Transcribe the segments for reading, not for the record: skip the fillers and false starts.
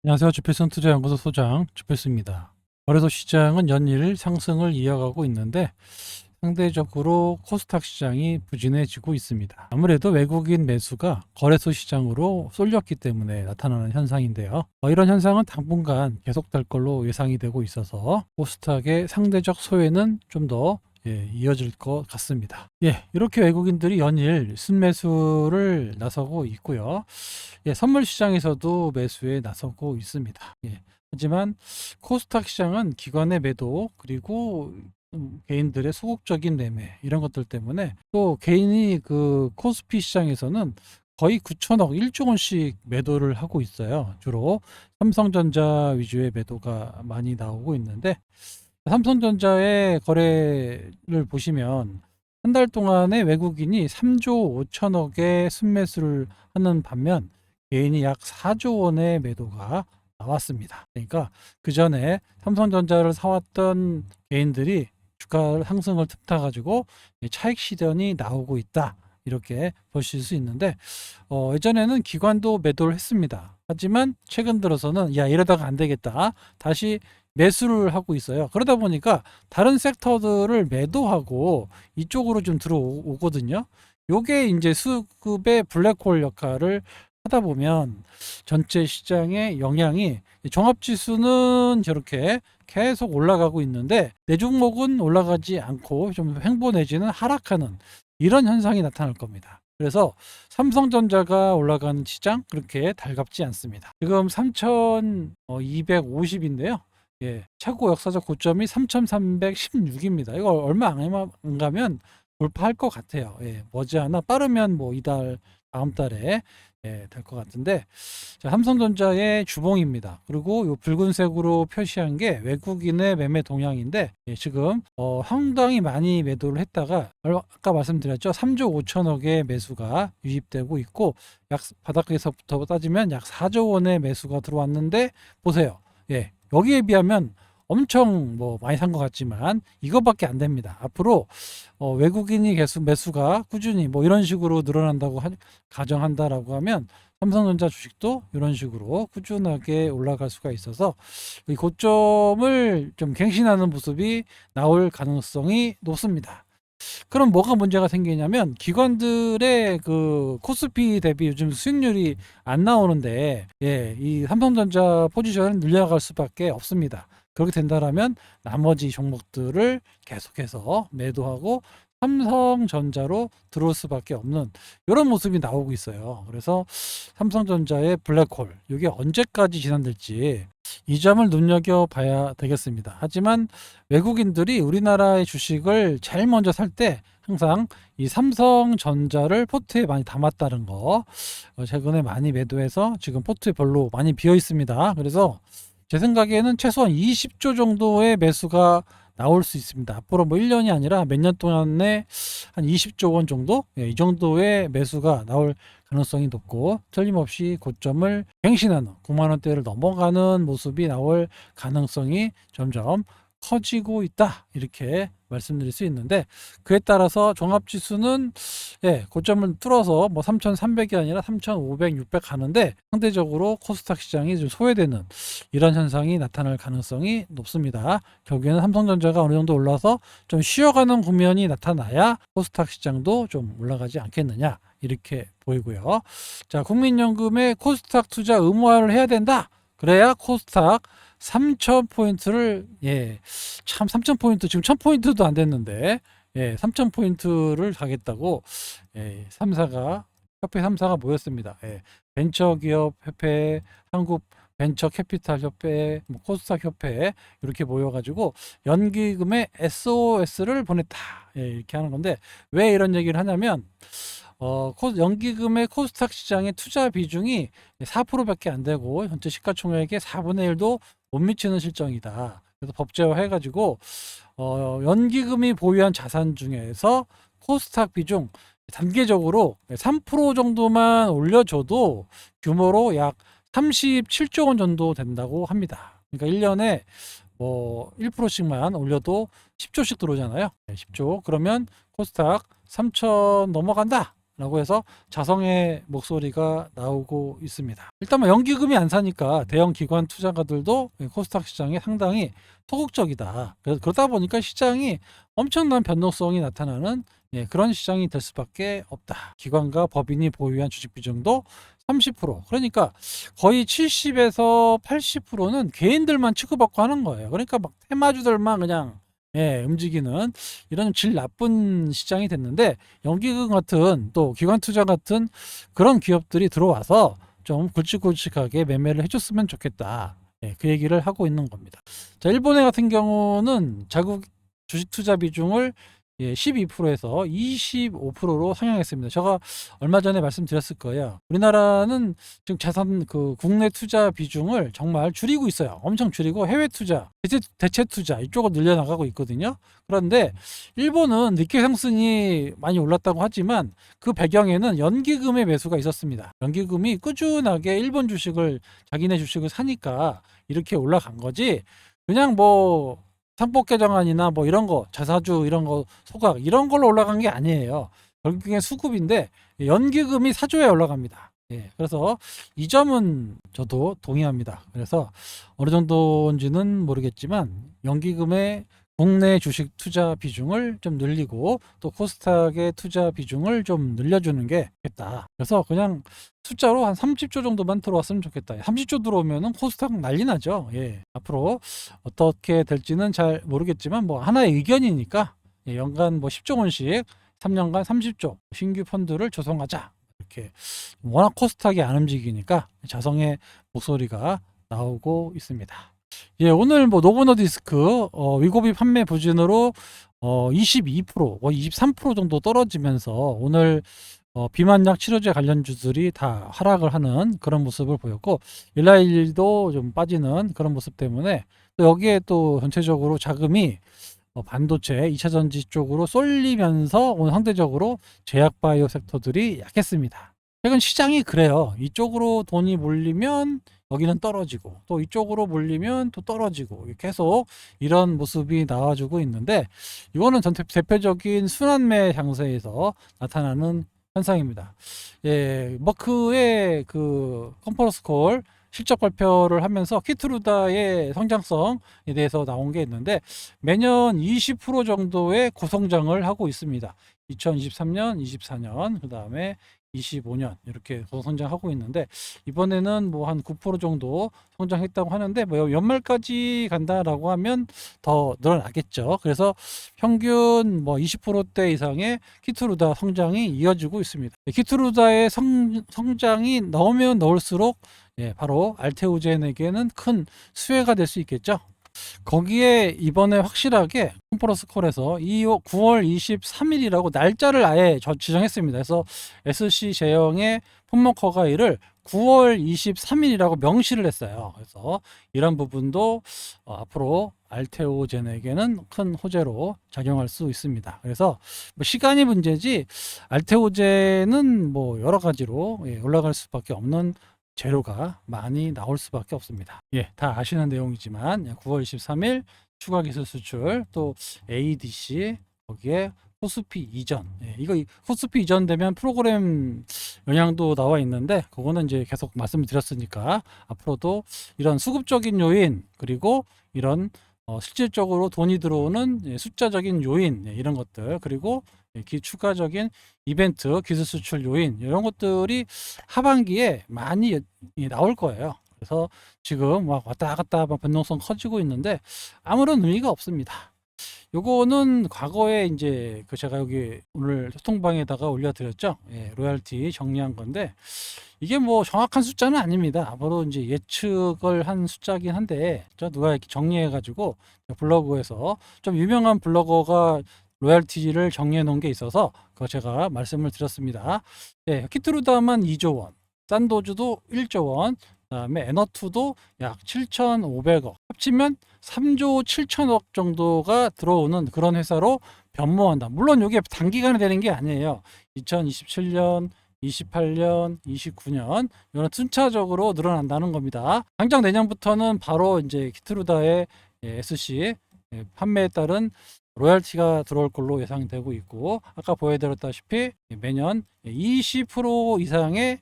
안녕하세요. 주필성 투자연구소 소장 주필수입니다. 거래소 시장은 연일 상승을 이어가고 있는데 상대적으로 코스닥 시장이 부진해지고 있습니다. 아무래도 외국인 매수가 거래소 시장으로 쏠렸기 때문에 나타나는 현상인데요. 이런 현상은 당분간 계속될 걸로 예상이 되고 있어서 코스닥의 상대적 소외는 좀 더 이어질 것 같습니다. 이렇게 외국인들이 연일 순매수를 나서고 있고요. 선물 시장에서도 매수에 나서고 있습니다. 하지만 코스닥 시장은 기관의 매도 그리고 개인들의 소극적인 매매 이런 것들 때문에 또 개인이 그 코스피 시장에서는 거의 9천억 1조 원씩 매도를 하고 있어요. 주로 삼성전자 위주의 매도가 많이 나오고 있는데 삼성전자의 거래를 보시면 한 달 동안에 외국인이 3조 5천억의 순매수를 하는 반면 개인이 약 4조 원의 매도가 나왔습니다. 그러니까 그 전에 삼성전자를 사왔던 개인들이 주가 상승을 틈타 가지고 차익 실현이 나오고 있다. 이렇게 보실 수 있는데 예전에는 기관도 매도를 했습니다. 하지만 최근 들어서는 이러다가 안 되겠다. 다시 매수를 하고 있어요. 그러다 보니까 다른 섹터들을 매도하고 이쪽으로 좀 들어오거든요. 요게 이제 수급의 블랙홀 역할을 하다 보면 전체 시장의 영향이 종합지수는 저렇게 계속 올라가고 있는데 내 종목은 올라가지 않고 좀 횡보 내지는 하락하는 이런 현상이 나타날 겁니다. 그래서 삼성전자가 올라가는 시장 그렇게 달갑지 않습니다. 지금 3,250인데요. 최고 역사적 고점이 3,316입니다. 이거 얼마 안 가면 돌파할 것 같아요. 머지않아 빠르면 뭐 이달 다음 달에 될 것 같은데 자, 삼성전자의 주봉입니다. 그리고 이 붉은색으로 표시한 게 외국인의 매매 동향인데 지금 상당히 많이 매도를 했다가 아까 말씀드렸죠. 3조 5천억의 매수가 유입되고 있고 약 바닥에서부터 따지면 약 4조 원의 매수가 들어왔는데 보세요. 여기에 비하면 엄청 뭐 많이 산 것 같지만 이것밖에 안 됩니다. 앞으로 외국인이 계속 매수가 꾸준히 뭐 이런 식으로 늘어난다고 가정한다라고 하면 삼성전자 주식도 이런 식으로 꾸준하게 올라갈 수가 있어서 이 고점을 좀 갱신하는 모습이 나올 가능성이 높습니다. 그럼 뭐가 문제가 생기냐면 기관들의 그 코스피 대비 요즘 수익률이 안 나오는데 이 삼성전자 포지션을 늘려갈 수밖에 없습니다. 그렇게 된다라면 나머지 종목들을 계속해서 매도하고 삼성전자로 들어올 수밖에 없는 이런 모습이 나오고 있어요. 그래서 삼성전자의 블랙홀 이게 언제까지 진행될지 이 점을 눈여겨봐야 되겠습니다. 하지만 외국인들이 우리나라의 주식을 제일 먼저 살 때 항상 이 삼성전자를 포트에 많이 담았다는 거 최근에 많이 매도해서 지금 포트에 별로 많이 비어 있습니다. 그래서 제 생각에는 최소한 20조 정도의 매수가 나올 수 있습니다. 앞으로 뭐 1년이 아니라 몇 년 동안에 한 20조 원 정도? 이 정도의 매수가 나올 가능성이 높고 틀림없이 고점을 갱신하는 9만 원대를 넘어가는 모습이 나올 가능성이 점점 커지고 있다. 이렇게 말씀드릴 수 있는데 그에 따라서 종합지수는 고점을 뚫어서 뭐 3,300이 아니라 3,500, 600 가는데 상대적으로 코스닥 시장이 좀 소외되는 이런 현상이 나타날 가능성이 높습니다. 결국에는 삼성전자가 어느 정도 올라서 좀 쉬어가는 국면이 나타나야 코스닥 시장도 좀 올라가지 않겠느냐 이렇게 보이고요. 자, 국민연금의 코스닥 투자 의무화를 해야 된다. 그래야 코스닥 3,000포인트를 참 3,000포인트 지금 1,000포인트도 안 됐는데 3,000포인트를 가겠다고 3사가 협회 3사가 모였습니다. 벤처기업 협회, 한국 벤처 캐피탈 협회, 뭐 코스닥 협회 이렇게 모여가지고 연기금의 SOS를 보냈다 이렇게 하는 건데 왜 이런 얘기를 하냐면 연기금의 코스닥 시장의 투자 비중이 4%밖에 안 되고 현재 시가총액의 4분의 1도 못 미치는 실정이다. 그래서 법제화 해가지고 연기금이 보유한 자산 중에서 코스닥 비중 단계적으로 3% 정도만 올려줘도 규모로 약 37조 원 정도 된다고 합니다. 그러니까 1년에 뭐 1%씩만 올려도 10조씩 들어오잖아요. 10조. 그러면 코스닥 3천 넘어간다. 라고 해서 자성의 목소리가 나오고 있습니다. 일단 뭐 연기금이 안 사니까 대형 기관 투자가들도 코스닥 시장에 상당히 소극적이다. 그러다 보니까 시장이 엄청난 변동성이 나타나는 그런 시장이 될 수밖에 없다. 기관과 법인이 보유한 주식 비중도 30%. 그러니까 거의 70에서 80%는 개인들만 취급받고 하는 거예요. 그러니까 막 테마주들만 그냥 움직이는 이런 질 나쁜 시장이 됐는데, 연기금 같은 또 기관 투자 같은 그런 기업들이 들어와서 좀 굵직굵직하게 매매를 해줬으면 좋겠다. 그 얘기를 하고 있는 겁니다. 자, 일본의 같은 경우는 자국 주식 투자 비중을 12%에서 25%로 상향했습니다. 제가 얼마 전에 말씀드렸을 거예요. 우리나라는 지금 자산 국내 투자 비중을 정말 줄이고 있어요. 엄청 줄이고 해외 투자, 대체 투자 이쪽으로 늘려나가고 있거든요. 그런데 일본은 니케이 상승이 많이 올랐다고 하지만 그 배경에는 연기금의 매수가 있었습니다. 연기금이 꾸준하게 일본 주식을, 자기네 주식을 사니까 이렇게 올라간 거지, 그냥 뭐 상법 개정안이나 뭐 이런 거, 자사주 이런 거, 소각 이런 걸로 올라간 게 아니에요. 결국엔 수급인데 연기금이 사조에 올라갑니다. 그래서 이 점은 저도 동의합니다. 그래서 어느 정도인지는 모르겠지만 연기금의 국내 주식 투자 비중을 좀 늘리고 또 코스닥의 투자 비중을 좀 늘려주는 게 좋겠다. 그래서 그냥 숫자로 한 30조 정도만 들어왔으면 좋겠다. 30조 들어오면은 코스닥 난리 나죠. 앞으로 어떻게 될지는 잘 모르겠지만 뭐 하나의 의견이니까 연간 뭐 10조 원씩 3년간 30조 신규 펀드를 조성하자. 이렇게 워낙 코스닥이 안 움직이니까 자성의 목소리가 나오고 있습니다. 오늘 뭐 노브노디스크 위고비 판매 부진으로 22%, 23% 정도 떨어지면서 오늘 비만약 치료제 관련주들이 다 하락을 하는 그런 모습을 보였고, 일라일도 좀 빠지는 그런 모습 때문에 또 여기에 또 전체적으로 자금이 반도체, 2차전지 쪽으로 쏠리면서 오늘 상대적으로 제약바이오 섹터들이 약했습니다. 최근 시장이 그래요. 이쪽으로 돈이 몰리면 여기는 떨어지고 또 이쪽으로 몰리면 또 떨어지고 계속 이런 모습이 나와주고 있는데, 이거는 전 대표적인 순환매 장세에서 나타나는 현상입니다. 머크의 그 컨퍼런스 콜 실적 발표를 하면서 키트루다의 성장성에 대해서 나온 게 있는데, 매년 20% 정도의 고성장을 하고 있습니다. 2023년, 24년, 그 다음에 25년 이렇게 성장하고 있는데, 이번에는 뭐 한 9% 정도 성장했다고 하는데, 뭐 연말까지 간다라고 하면 더 늘어나겠죠. 그래서 평균 뭐 20%대 이상의 키트루다 성장이 이어지고 있습니다. 키트루다의 성장이 넣으면 넣을수록 바로 알테오젠에게는 큰 수혜가 될 수 있겠죠. 거기에 이번에 확실하게 컨퍼런스 콜에서 9월 23일이라고 날짜를 아예 지정했습니다. 그래서 SC 제형의 폼머커가이를 9월 23일이라고 명시를 했어요. 그래서 이런 부분도 앞으로 알테오젠에게는 큰 호재로 작용할 수 있습니다. 그래서 뭐 시간이 문제지, 알테오젠은 뭐 여러 가지로 올라갈 수밖에 없는 재료가 많이 나올 수밖에 없습니다. 다 아시는 내용이지만 9월 23일 추가 기술 수출, 또 ADC, 거기에 코스피 이전. 이거 코스피 이전 되면 프로그램 영향도 나와 있는데, 그거는 이제 계속 말씀을 드렸으니까 앞으로도 이런 수급적인 요인, 그리고 이런 실질적으로 돈이 들어오는 숫자적인 요인, 이런 것들, 그리고 추가적인 이벤트, 기술 수출 요인, 이런 것들이 하반기에 많이 나올 거예요. 그래서 지금 막 왔다 갔다 변동성 커지고 있는데 아무런 의미가 없습니다. 요거는 과거에 이제 제가 여기 오늘 소통방에다가 올려드렸죠. 로얄티 정리한 건데, 이게 뭐 정확한 숫자는 아닙니다. 앞으로 이제 예측을 한 숫자긴 한데, 누가 이렇게 정리해가지고 블로그에서 좀 유명한 블로거가 로얄티를 정리해 놓은 게 있어서 그거 제가 말씀을 드렸습니다. 키트루다만 2조 원, 산도주도 1조 원, 그다음에 에너투도 약 7,500억, 합치면 3조 7천억 정도가 들어오는 그런 회사로 변모한다. 물론 이게 단기간에 되는 게 아니에요. 2027년, 28년, 29년 이런 순차적으로 늘어난다는 겁니다. 당장 내년부터는 바로 이제 키트루다의 SC 판매에 따른 로열티가 들어올 걸로 예상되고 있고, 아까 보여드렸다시피 매년 20% 이상의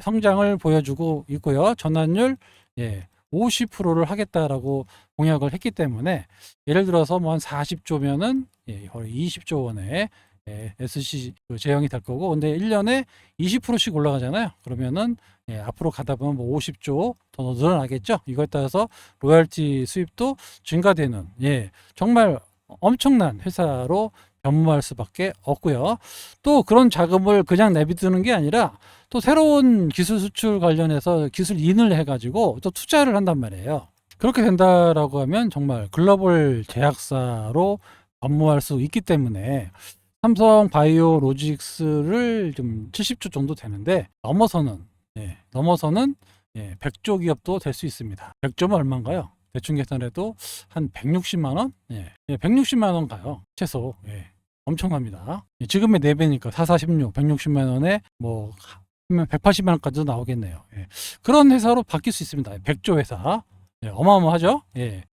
성장을 보여주고 있고요. 전환율 50%를 하겠다라고 공약을 했기 때문에, 예를 들어서 뭐 한 40조면은 20조 원의 SC 재형이 될 거고, 근데 1년에 20%씩 올라가잖아요. 그러면은 앞으로 가다 보면 뭐 50조 더 늘어나겠죠. 이거에 따라서 로열티 수입도 증가되는 정말 엄청난 회사로 변모할 수밖에 없고요. 또 그런 자금을 그냥 내비두는 게 아니라 또 새로운 기술 수출 관련해서 기술 인을 해가지고 또 투자를 한단 말이에요. 그렇게 된다라고 하면 정말 글로벌 제약사로 변모할 수 있기 때문에, 삼성 바이오 로직스를 좀 70조 정도 되는데, 넘어서는 100조 기업도 될 수 있습니다. 100조면 얼마인가요? 대충 계산해도 한 160만 원? 160만 원 가요. 최소. 엄청납니다. 지금의 4배니까 4416, 160만 원에 뭐 하면 180만 원까지도 나오겠네요. 그런 회사로 바뀔 수 있습니다. 100조 회사. 어마어마하죠?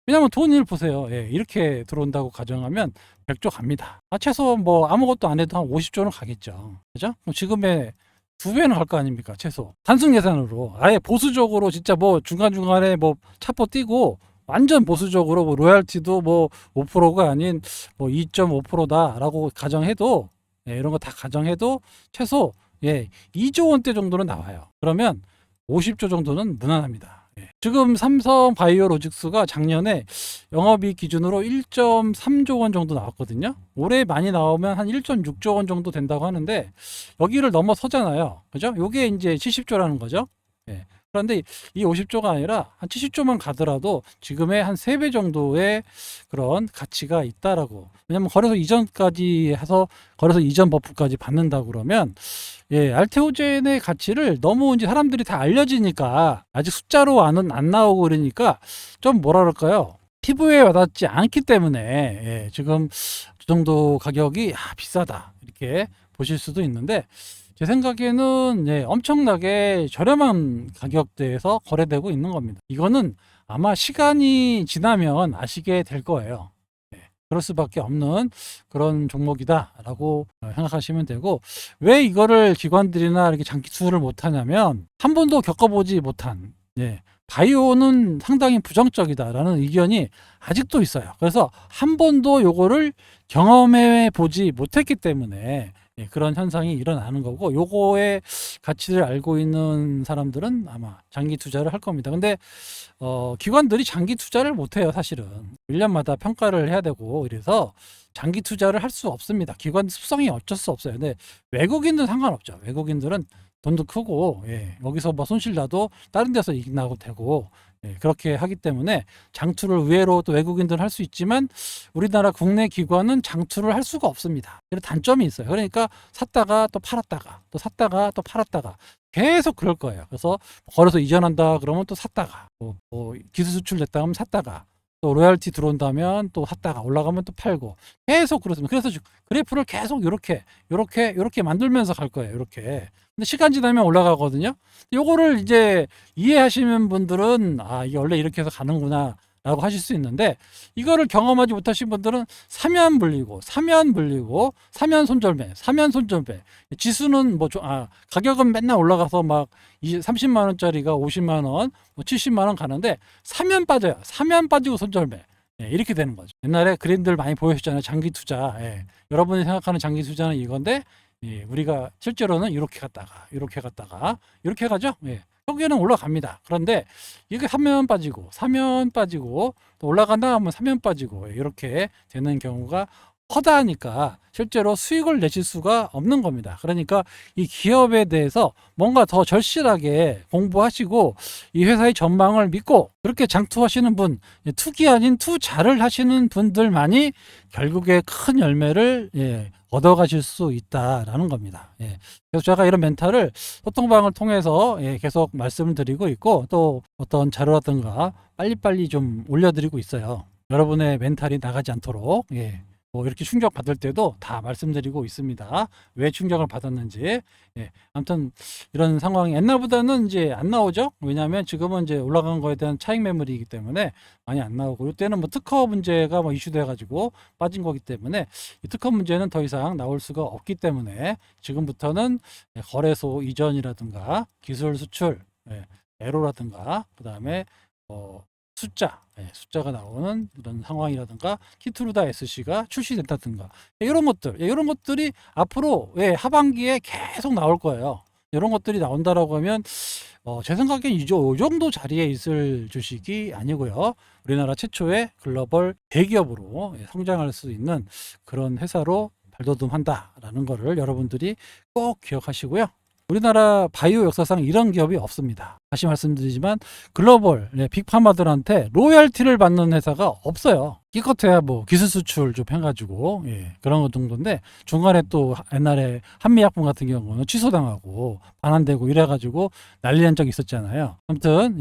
왜냐면 돈을 보세요. 이렇게 들어온다고 가정하면 100조 갑니다. 최소 뭐 아무것도 안 해도 한 50조는 가겠죠. 그죠? 그럼 지금의 2배는 갈 거 아닙니까? 최소. 단순 계산으로. 아예 보수적으로 진짜 뭐 중간중간에 뭐 차포 띄고 완전 보수적으로 뭐 로얄티도 뭐 5%가 아닌 뭐 2.5%다라고 가정해도, 이런 거 다 가정해도 최소 2조 원대 정도는 나와요. 그러면 50조 정도는 무난합니다. 지금 삼성 바이오로직스가 작년에 영업이익 기준으로 1.3조 원 정도 나왔거든요. 올해 많이 나오면 한 1.6조 원 정도 된다고 하는데, 여기를 넘어서잖아요. 그죠? 요게 이제 70조라는 거죠. 그런데 이 50조가 아니라 한 70조만 가더라도 지금의 한 3배 정도의 그런 가치가 있다라고. 왜냐면 거래소 이전까지 해서 거래소 이전 버프까지 받는다 그러면, 알테오젠의 가치를 너무 이제 사람들이 다 알려지니까, 아직 숫자로 안 나오고 그러니까 좀 뭐라 그럴까요? 피부에 와닿지 않기 때문에 지금 이 정도 가격이 비싸다 이렇게 보실 수도 있는데, 제 생각에는 엄청나게 저렴한 가격대에서 거래되고 있는 겁니다. 이거는 아마 시간이 지나면 아시게 될 거예요. 그럴 수밖에 없는 그런 종목이다라고 생각하시면 되고, 왜 이거를 기관들이나 이렇게 장기 투자를 못하냐면, 한 번도 겪어보지 못한 바이오는 상당히 부정적이다라는 의견이 아직도 있어요. 그래서 한 번도 요거를 경험해 보지 못했기 때문에 그런 현상이 일어나는 거고, 요거의 가치를 알고 있는 사람들은 아마 장기 투자를 할 겁니다. 근데 기관들이 장기 투자를 못 해요. 사실은 1년마다 평가를 해야 되고 이래서 장기 투자를 할 수 없습니다. 기관 습성이 어쩔 수 없어요. 근데 외국인들은 상관없죠. 외국인들은 돈도 크고 여기서 뭐 손실 나도 다른 데서 이익 나고 되고, 그렇게 하기 때문에 장투를 의외로 또 외국인들은 할 수 있지만, 우리나라 국내 기관은 장투를 할 수가 없습니다. 이런 단점이 있어요. 그러니까 샀다가 또 팔았다가 또 샀다가 또 팔았다가 계속 그럴 거예요. 그래서 거래소 이전한다 그러면 또 샀다가, 뭐 기술 수출됐다 하면 샀다가, 또 로열티 들어온다면 또 샀다가, 올라가면 또 팔고, 계속 그렇습니다. 그래서 그래프를 계속 요렇게 만들면서 갈 거예요. 이렇게. 근데 시간 지나면 올라가거든요. 요거를 이제 이해하시는 분들은 이게 원래 이렇게 해서 가는구나 라고 하실 수 있는데, 이거를 경험하지 못하신 분들은 사면 불리고 사면 손절매 지수는 가격은 맨날 올라가서 막 30만 원짜리가 50만 원, 뭐 70만 원 가는데, 사면 빠져요. 사면 빠지고 손절매. 이렇게 되는 거죠. 옛날에 그림들 많이 보여주셨잖아요. 장기 투자. 여러분이 생각하는 장기 투자는 이건데, 우리가 실제로는 이렇게 갔다가 이렇게 가죠. 여기는 올라갑니다. 그런데 이게 사면 빠지고 또 올라간다 하면 사면 빠지고 이렇게 되는 경우가 허다하니까 실제로 수익을 내실 수가 없는 겁니다. 그러니까 이 기업에 대해서 뭔가 더 절실하게 공부하시고, 이 회사의 전망을 믿고 그렇게 장투하시는 분, 투기 아닌 투자를 하시는 분들만이 결국에 큰 열매를 얻어가실 수 있다라는 겁니다. 그래서 제가 이런 멘탈을 소통방을 통해서 계속 말씀을 드리고 있고, 또 어떤 자료라든가 빨리빨리 좀 올려드리고 있어요. 여러분의 멘탈이 나가지 않도록. 뭐 이렇게 충격 받을 때도 다 말씀드리고 있습니다. 왜 충격을 받았는지. 예, 아무튼 이런 상황이 옛날보다는 이제 안 나오죠. 왜냐하면 지금은 이제 올라간 거에 대한 차익 매물이기 때문에 많이 안 나오고, 이때는 뭐 특허 문제가 뭐 이슈돼 가지고 빠진 거기 때문에 이 특허 문제는 더 이상 나올 수가 없기 때문에 지금부터는 거래소 이전이라든가 기술 수출, 애로라든가 그다음에 숫자가 나오는 이런 상황이라든가 키트루다 SC가 출시된다든가 이런 것들이 앞으로 하반기에 계속 나올 거예요. 이런 것들이 나온다라고 하면 제 생각엔 이 정도 자리에 있을 주식이 아니고요. 우리나라 최초의 글로벌 대기업으로 성장할 수 있는 그런 회사로 발돋움한다라는 거를 여러분들이 꼭 기억하시고요. 우리나라 바이오 역사상 이런 기업이 없습니다. 다시 말씀드리지만 글로벌 빅파마들한테 로열티를 받는 회사가 없어요. 기껏해야 뭐 기술 수출 좀 해가지고 그런 거 정도인데, 중간에 또 옛날에 한미약품 같은 경우는 취소당하고 반환되고 이래가지고 난리 난 적이 있었잖아요. 아무튼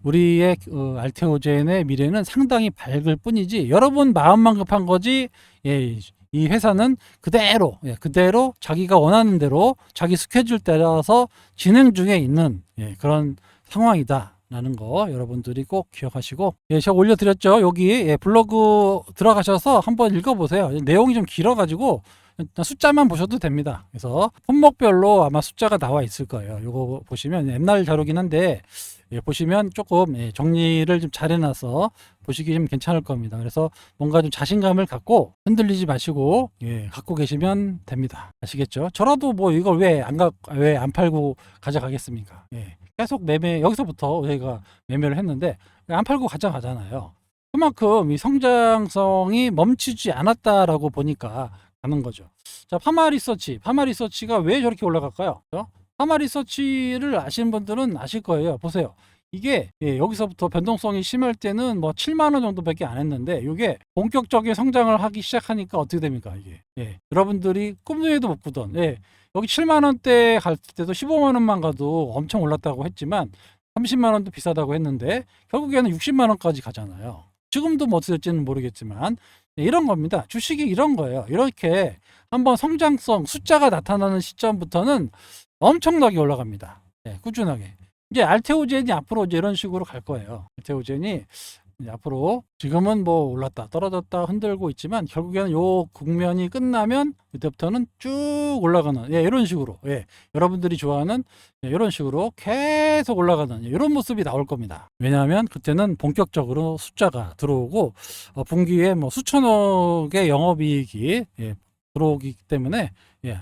우리의 알테오젠의 미래는 상당히 밝을 뿐이지, 여러분 마음만 급한 거지. 이 회사는 그대로 자기가 원하는 대로 자기 스케줄 따라서 진행 중에 있는 그런 상황이다라는 거 여러분들이 꼭 기억하시고, 제가 올려드렸죠. 여기 블로그 들어가셔서 한번 읽어보세요. 내용이 좀 길어가지고 숫자만 보셔도 됩니다. 그래서 품목별로 아마 숫자가 나와 있을 거예요. 이거 보시면 옛날 자료긴 한데 보시면 조금 정리를 좀 잘 해놔서 보시기 좀 괜찮을 겁니다. 그래서 뭔가 좀 자신감을 갖고 흔들리지 마시고 갖고 계시면 됩니다. 아시겠죠? 저라도 뭐 이걸 왜 안 팔고 가져가겠습니까? 계속 여기서부터 저희가 매매를 했는데 안 팔고 가져가잖아요. 그만큼 이 성장성이 멈추지 않았다라고 보니까 가는 거죠. 자, 파마리서치가 왜 저렇게 올라갈까요? 파마리서치를 아시는 분들은 아실 거예요. 보세요. 이게 여기서부터 변동성이 심할 때는 뭐 7만 원 정도밖에 안 했는데, 이게 본격적인 성장을 하기 시작하니까 어떻게 됩니까? 이게 여러분들이 꿈에도 못 꾸던 여기 7만 원대 갈 때도 15만 원만 가도 엄청 올랐다고 했지만 30만 원도 비싸다고 했는데 결국에는 60만 원까지 가잖아요. 지금도 뭐 어떻게 될지는 모르겠지만 이런 겁니다. 주식이 이런 거예요. 이렇게 한번 성장성 숫자가 나타나는 시점부터는 엄청나게 올라갑니다. 꾸준하게. 이제 알테오젠이 앞으로 이제 이런 식으로 갈 거예요. 알테오젠이 이제 앞으로 지금은 뭐 올랐다 떨어졌다 흔들고 있지만 결국에는 요 국면이 끝나면 이때부터는 쭉 올라가는 이런 식으로 여러분들이 좋아하는 이런 식으로 계속 올라가는 이런 모습이 나올 겁니다. 왜냐하면 그때는 본격적으로 숫자가 들어오고 분기에 뭐 수천억의 영업이익이 들어오기 때문에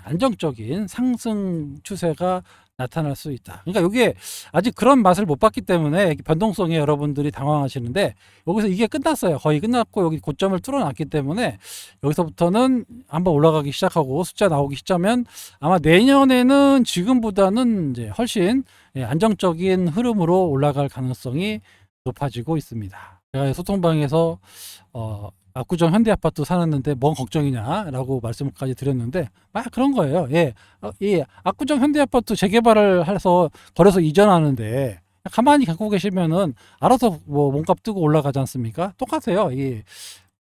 안정적인 상승 추세가 나타날 수 있다. 그러니까 이게 아직 그런 맛을 못 봤기 때문에 변동성에 여러분들이 당황하시는데, 여기서 이게 끝났어요. 거의 끝났고 여기 고점을 뚫어놨기 때문에 여기서부터는 한번 올라가기 시작하고 숫자 나오기 시작하면 아마 내년에는 지금보다는 이제 훨씬 안정적인 흐름으로 올라갈 가능성이 높아지고 있습니다. 제가 소통방에서 압구정 현대아파트 사놨는데 뭔 걱정이냐라고 말씀까지 드렸는데 막 그런 거예요. 이 압구정 현대아파트 재개발을 해서 거래소 이전하는데 가만히 갖고 계시면은 알아서 뭐 몸값 뜨고 올라가지 않습니까? 똑같아요. 이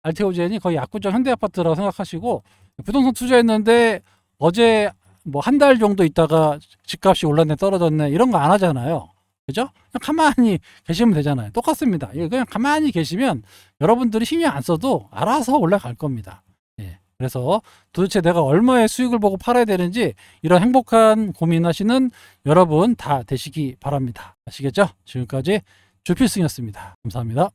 알테오젠이 거의 압구정 현대아파트라고 생각하시고, 부동산 투자했는데 어제 뭐 한 달 정도 있다가 집값이 올랐네 떨어졌네 이런 거 안 하잖아요. 그죠? 그냥 가만히 계시면 되잖아요. 똑같습니다. 그냥 가만히 계시면 여러분들이 신경 안 써도 알아서 올라갈 겁니다. 그래서 도대체 내가 얼마의 수익을 보고 팔아야 되는지 이런 행복한 고민하시는 여러분 다 되시기 바랍니다. 아시겠죠? 지금까지 주필승이었습니다. 감사합니다.